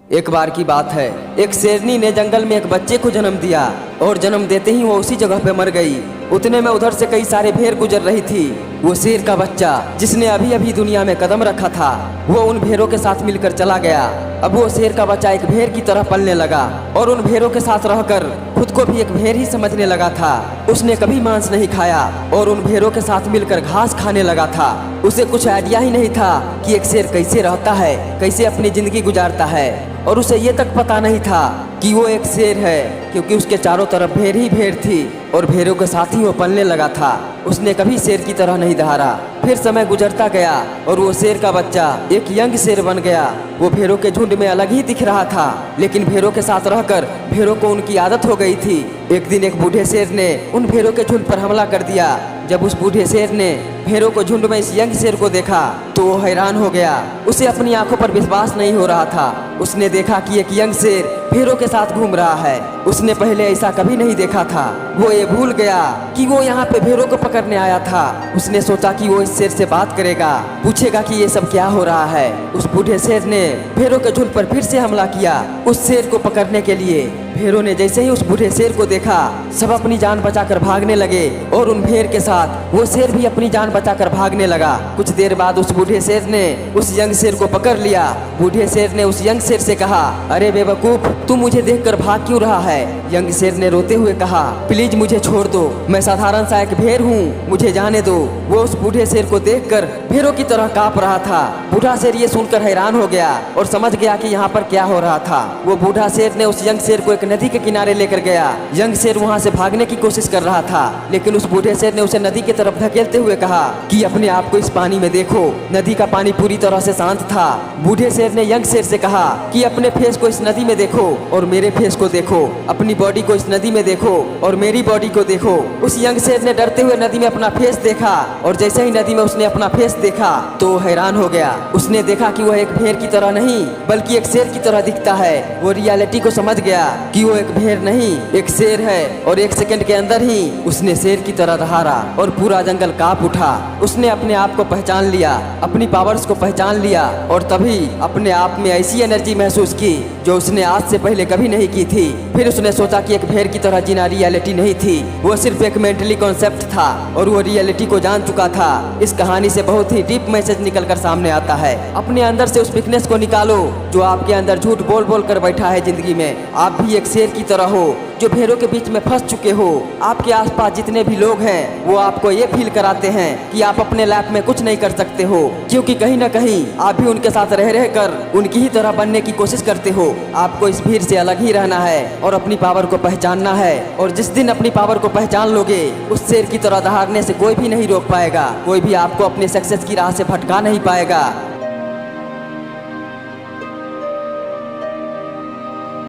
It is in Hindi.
एक बार की बात है, एक शेरनी ने जंगल में एक बच्चे को जन्म दिया और जन्म देते ही वो उसी जगह पे मर गई। उतने में उधर से कई सारे भेड़ गुजर रही थी। वो शेर का बच्चा जिसने अभी अभी दुनिया में कदम रखा था, वो उन भेड़ों के साथ मिलकर चला गया। अब वो शेर का बच्चा एक भेड़ की तरह पलने लगा और उन भेड़ों के साथ रहकर खुद को भी एक भेड़ ही समझने लगा था। उसने कभी मांस नहीं खाया और उन भेड़ों के साथ मिलकर घास खाने लगा था। उसे कुछ आइडिया ही नहीं था कि एक शेर कैसे रहता है, कैसे अपनी जिंदगी गुजारता है। और उसे ये तक पता नहीं था कि वो एक शेर है, क्योंकि उसके चारों तरफ भेड़ ही भेड़ थी और भेड़ों के साथ ही वो पलने लगा था। उसने कभी शेर की तरह नहीं दहाड़ा। फिर समय गुजरता गया और वो शेर का बच्चा एक यंग शेर बन गया। वो भेड़ों के झुंड में अलग ही दिख रहा था, लेकिन भेड़ों के साथ रहकर भेड़ों को उनकी आदत हो गई थी। एक दिन एक बूढ़े शेर ने उन भेड़ों के झुंड पर हमला कर दिया। जब उस बूढ़े शेर ने भेड़ों को झुंड में इस यंग शेर को देखा तो वो हैरान हो गया। उसे अपनी आंखों पर विश्वास नहीं हो रहा था। उसने देखा कि एक यंग शेर भेड़ों के साथ घूम रहा है। उसने पहले ऐसा कभी नहीं देखा था। वो ये भूल गया कि वो यहाँ पे भेड़ों को पकड़ने आया था। उसने सोचा कि वो इस शेर से बात करेगा, पूछेगा कि ये सब क्या हो रहा है। उस बूढ़े शेर ने भेड़ों के झुंड पर फिर से हमला किया उस शेर को पकड़ने के लिए। भेड़ों ने जैसे ही उस बूढ़े शेर को देखा, सब अपनी जान बचाकर भागने लगे और उन भेड़ के साथ वो शेर भी अपनी जान बचाकर भागने लगा। कुछ देर बाद उस बूढ़े शेर ने उस यंग शेर को पकड़ लिया। बूढ़े शेर ने उस यंग शेर से कहा, अरे बेवकूफ, तू मुझे देखकर भाग क्यों रहा है? यंग शेर ने रोते हुए कहा, प्लीज मुझे छोड़ दो, मैं साधारण सा एक भेड़ हूँ, मुझे जाने दो। वो उस बूढ़े शेर को देखकर भेड़ों की तरह कांप रहा था। बूढ़ा शेर ये सुनकर हैरान हो गया और समझ गया कि यहाँ पर क्या हो रहा था। वो बूढ़ा शेर ने उस यंग शेर को एक नदी के किनारे लेकर गया। यंग शेर वहाँ से भागने की कोशिश कर रहा था, लेकिन उस बूढ़े शेर ने उसे नदी की तरफ धकेलते हुए कहा कि अपने आप को इस पानी में देखो। नदी का पानी पूरी तरह से शांत था। बूढ़े शेर ने यंग शेर से कहा कि अपने फेस को इस नदी में देखो और मेरे फेस को देखो, अपनी बॉडी को इस नदी में देखो और मेरी बॉडी को देखो। उस यंग शेर ने डरते हुए नदी में अपना फेस देखा और जैसे ही नदी में उसने अपना फेस देखा तो हैरान हो गया। उसने देखा कि वह एक भेड़ की तरह नहीं बल्कि एक शेर की तरह दिखता है। वो रियलिटी को समझ गया कि वो एक भेड़ नहीं एक शेर है और एक सेकंड के अंदर ही उसने शेर की तरह दहाड़ा और पूरा जंगल कांप उठा। उसने अपने आप को पहचान लिया, अपनी पावर्स को पहचान लिया और तभी अपने आप में ऐसी एनर्जी महसूस की जो उसने आज से पहले कभी नहीं की थी। फिर उसने सोचा कि एक भेड़ की तरह जीना रियलिटी नहीं थी, वो सिर्फ एक मेंटली कॉन्सेप्ट था और वो रियलिटी को जान चुका था। इस कहानी से बहुत ही डीप मैसेज निकलकर सामने आता है। अपने अंदर से उस वीकनेस को निकालो जो आपके अंदर झूठ बोल बोल कर बैठा है जिंदगी में। आप भी एक शेर की तरह हो जो भेड़ों के बीच में फंस चुके हो। आपके आसपास जितने भी लोग हैं वो आपको ये फील कराते हैं कि आप अपने लाइफ में कुछ नहीं कर सकते हो, क्योंकि कहीं ना कहीं आप भी उनके साथ रह रह कर उनकी ही तरह बनने की कोशिश करते हो। आपको इस भीड़ से अलग ही रहना है और अपनी पावर को पहचानना है। और जिस दिन अपनी पावर को पहचान लोगे, उस शेर की तरह दहाड़ने से कोई भी नहीं रोक पाएगा, कोई भी आपको अपने सक्सेस की राह से भटका नहीं पाएगा।